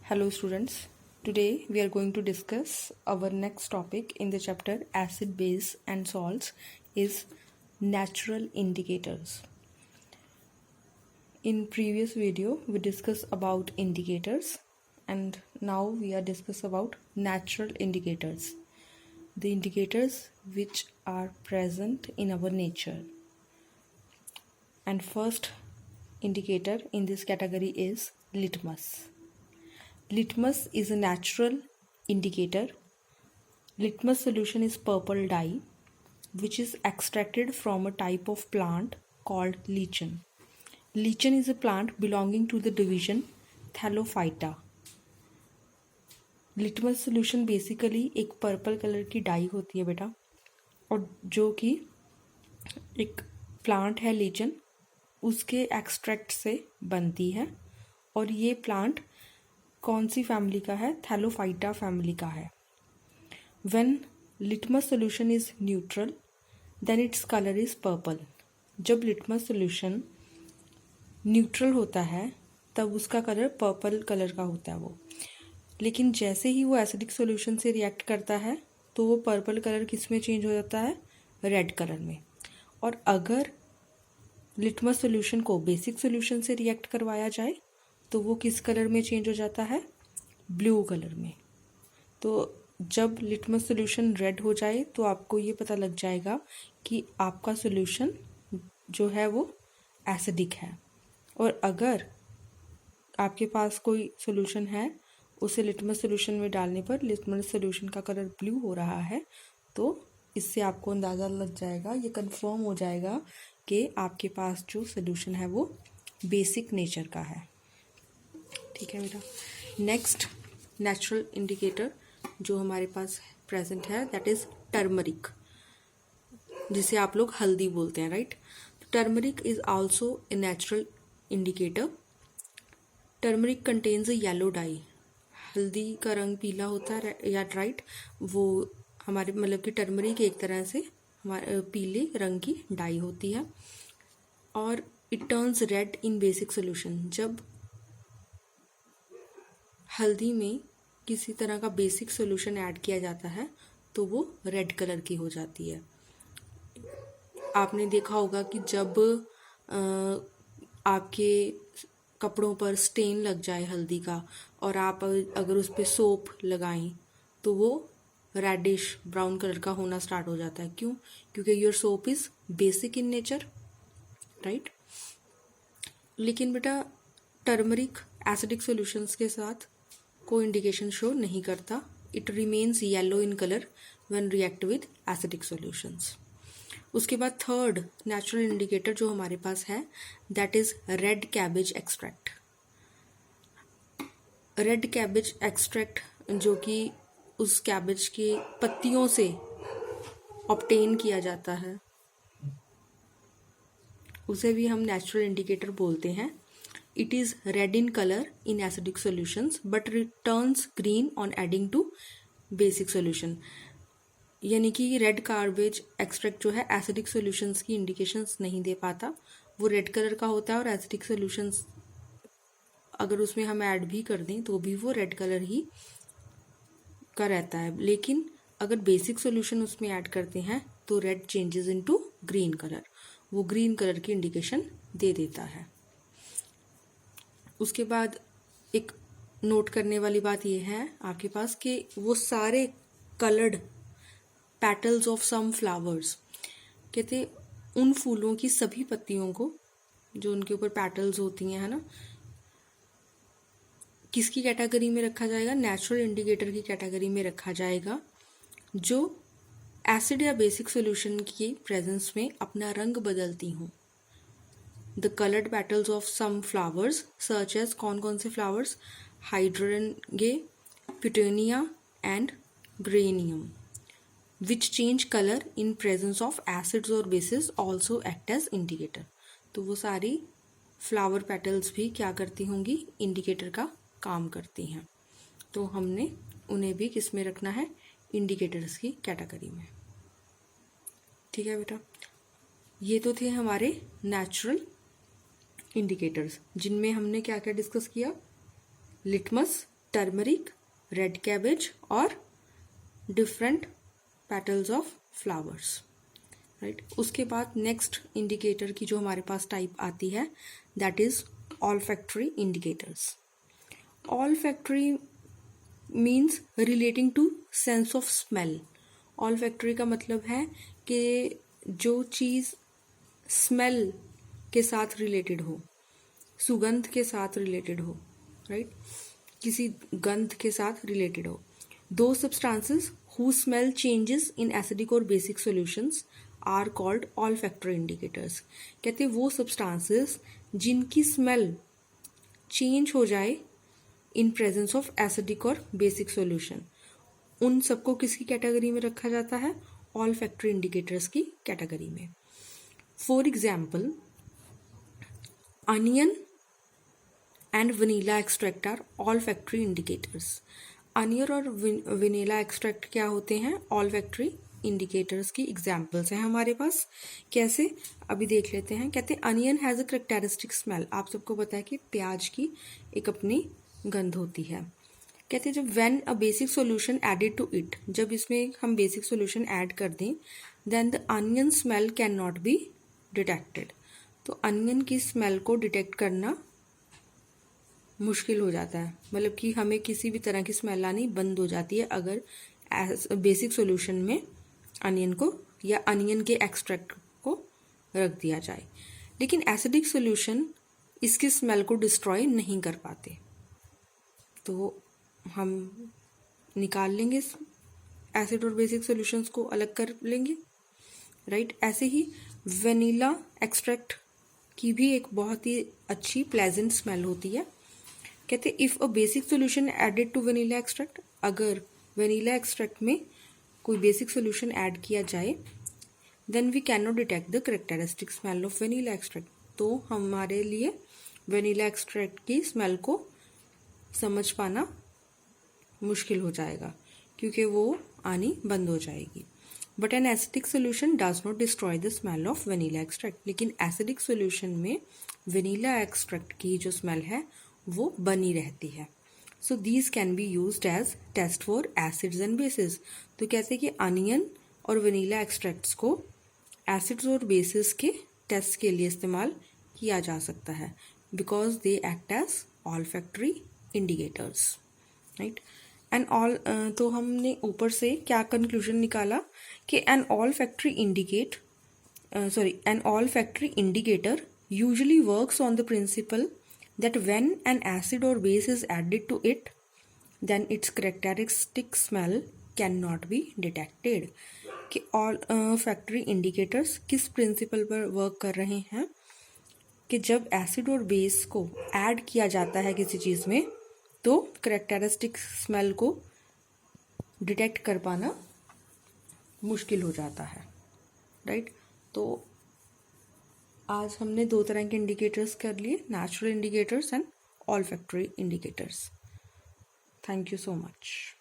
Hello students, today we are going to discuss our next topic in the chapter acid, base and salts is natural indicators. In previous video we discussed about indicators and now we are discuss about natural indicators. The indicators which are present in our nature. And first indicator in this category is litmus. Litmus is a natural indicator. Litmus solution is purple dye which is extracted from a type of plant called lichen. Lichen is a plant belonging to the division Thallophyta. Litmus solution basically एक purple colour की die होती है बेटा, और जो कि एक plant है लीचन उसके एक्सट्रैक्ट से बनती है। और ये प्लांट कौन सी फैमिली का है? थैलोफाइटा फैमिली का है। When litmus solution is neutral then its colour is purple. जब लिटमस सोल्यूशन न्यूट्रल होता है तब उसका कलर पर्पल कलर का होता है वो, लेकिन जैसे ही वो एसिडिक सॉल्यूशन से रिएक्ट करता है तो वो पर्पल कलर किस में चेंज हो जाता है? रेड कलर में। और अगर लिटमस सॉल्यूशन को बेसिक सॉल्यूशन से रिएक्ट करवाया जाए तो वो किस कलर में चेंज हो जाता है? ब्लू कलर में। तो जब लिटमस सॉल्यूशन रेड हो जाए तो आपको ये पता लग जाएगा कि आपका सॉल्यूशन जो है वो एसिडिक है। और अगर आपके पास कोई सॉल्यूशन है उसे लिटमस सॉल्यूशन में डालने पर लिटमस सॉल्यूशन का कलर ब्लू हो रहा है तो इससे आपको अंदाज़ा लग जाएगा, ये कंफर्म हो जाएगा कि आपके पास जो सॉल्यूशन है वो बेसिक नेचर का है। ठीक है बेटा। नेक्स्ट नेचुरल इंडिकेटर जो हमारे पास प्रेजेंट है दैट इज टर्मरिक, जिसे आप लोग हल्दी बोलते हैं, right. Turmeric is also a natural indicator. Turmeric contains a yellow die. हल्दी का रंग पीला होता है या राइट, वो हमारे मतलब कि टर्मरिक एक तरह से हमारे पीले रंग की डाई होती है। और it turns red in basic solution. जब हल्दी में किसी तरह का बेसिक सोल्यूशन ऐड किया जाता है तो वो रेड कलर की हो जाती है। आपने देखा होगा कि जब आपके कपड़ों पर स्टेन लग जाए हल्दी का और आप अगर उस पर सोप लगाएं तो वो रेडिश ब्राउन कलर का होना स्टार्ट हो जाता है। क्यों? क्योंकि your soap is basic in nature, right. लेकिन बेटा टर्मरिक एसिडिक सॉल्यूशंस के साथ कोई इंडिकेशन शो नहीं करता। It remains yellow in colour when react with acidic solutions. उसके बाद थर्ड नेचुरल इंडिकेटर जो हमारे पास है that is red cabbage extract. Red cabbage extract जो कि उस कैबेज की पत्तियों से ऑब्टेन किया जाता है उसे भी हम नेचुरल इंडिकेटर बोलते हैं। It is red in colour in acidic solutions but returns green on adding to basic solution. यानी कि रेड कार्बेज एक्सट्रैक्ट जो है एसिडिक सॉल्यूशंस की इंडिकेशंस नहीं दे पाता। वो रेड कलर का होता है और एसिडिक सॉल्यूशंस अगर उसमें हम ऐड भी कर दें तो भी वो रेड कलर ही का रहता है। लेकिन अगर बेसिक सॉल्यूशन उसमें ऐड करते हैं तो red changes into green colour, वो ग्रीन कलर की इंडिकेशन दे देता है। उसके बाद एक नोट करने वाली बात यह है आपके पास कि वो सारे coloured petals of some flowers, कहते उन फूलों की सभी पत्तियों को जो उनके ऊपर पेटल्स होती हैं, है ना, किसकी कैटेगरी में रखा जाएगा? नेचुरल इंडिकेटर की कैटेगरी में रखा जाएगा, जो एसिड या बेसिक सॉल्यूशन की प्रेजेंस में अपना रंग बदलती हूँ। The coloured petals of some flowers such as कौन कौन से flowers? Hydrangea, petunia and geranium which change color in presence of acids or bases also act as indicator। तो वो सारी फ्लावर पेटल्स भी क्या करती होंगी? इंडिकेटर का काम करती हैं। तो हमने उन्हें भी किस में रखना है? इंडिकेटर्स की कैटेगरी में। ठीक है बेटा। ये तो थे हमारे नेचुरल इंडिकेटर्स जिनमें हमने क्या क्या डिस्कस किया? लिटमस टर्मरिक, रेड कैबेज और different petals of flowers, right. उसके बाद नेक्स्ट इंडिकेटर की जो हमारे पास टाइप आती है that is olfactory indicators. Olfactory means relating to sense of smell. Olfactory का मतलब है कि जो चीज़ स्मेल के साथ रिलेटेड हो, सुगंध के साथ रिलेटेड हो, राइट, किसी गंध के साथ रिलेटेड हो। दो substances who smell changes in acidic और basic solutions are called olfactory indicators. कहते हैं वो सब्सटेंसेस जिनकी स्मेल चेंज हो जाए इन प्रेजेंस ऑफ एसिडिक और बेसिक सॉल्यूशन, उन सबको किसकी कैटेगरी में रखा जाता है? ऑल्फैक्टरी इंडिकेटर्स की कैटेगरी में। For example, onion and vanilla extract are olfactory indicators. Onion और वनीला एक्सट्रैक्ट क्या होते हैं? ऑल्फैक्टरी इंडिकेटर्स की एग्जाम्पल्स हैं हमारे पास। कैसे? अभी देख लेते हैं। कहते हैं onion has a characteristic smell. आप सबको पता है कि प्याज की एक अपनी गंध होती है। कहते हैं जब when a basic solution added to it, जब इसमें हम बेसिक सॉल्यूशन ऐड कर दें, then the onion smell can not be detected. तो अनियन की स्मेल को डिटेक्ट करना मुश्किल हो जाता है, मतलब कि हमें किसी भी तरह की स्मेल आनी बंद हो जाती है अगर बेसिक सॉल्यूशन में अनियन को या अनियन के एक्सट्रैक्ट को रख दिया जाए। लेकिन एसिडिक सॉल्यूशन इसकी स्मेल को डिस्ट्रॉय नहीं कर पाते, तो हम निकाल लेंगे एसिड और बेसिक सॉल्यूशंस को अलग कर लेंगे, राइट। ऐसे ही वेनिला एक्सट्रैक्ट की भी एक बहुत ही अच्छी प्लेजेंट स्मेल होती है। कहते if a basic solution added to vanilla extract, अगर वेनिला एक्सट्रैक्ट में कोई बेसिक सॉल्यूशन ऐड किया जाए, then we can not detect the characteristic smell of vanilla extract. तो हमारे लिए वेनिला एक्सट्रैक्ट की स्मेल को समझ पाना मुश्किल हो जाएगा क्योंकि वो आनी बंद हो जाएगी। But an acidic solution does not destroy the smell of vanilla extract. लेकिन एसिडिक सोल्यूशन में वेनिला एक्सट्रैक्ट की जो स्मेल है वो बनी रहती है। So these can be used as test for acids and bases. तो कहते हैं कि अनियन और वेनिला एक्सट्रैक्ट्स को एसिड्स और बेसिस के टेस्ट के लिए इस्तेमाल किया जा सकता है because they act as olfactory indicators, right. N all तो हमने ऊपर से क्या कंक्लूजन निकाला कि an olfactory indicator usually works on the principle that when an acid or base is added to it, then its characteristic smell cannot be detected। कि all factory indicators किस principal पर वर्क कर रहे हैं कि जब एसिड और base को ऐड किया जाता है किसी चीज़ में तो करेक्टरिस्टिक स्मेल को डिटेक्ट कर पाना मुश्किल हो जाता है, राइट। तो आज हमने दो तरह के इंडिकेटर्स कर लिए, natural indicators and olfactory indicators. Thank you so much.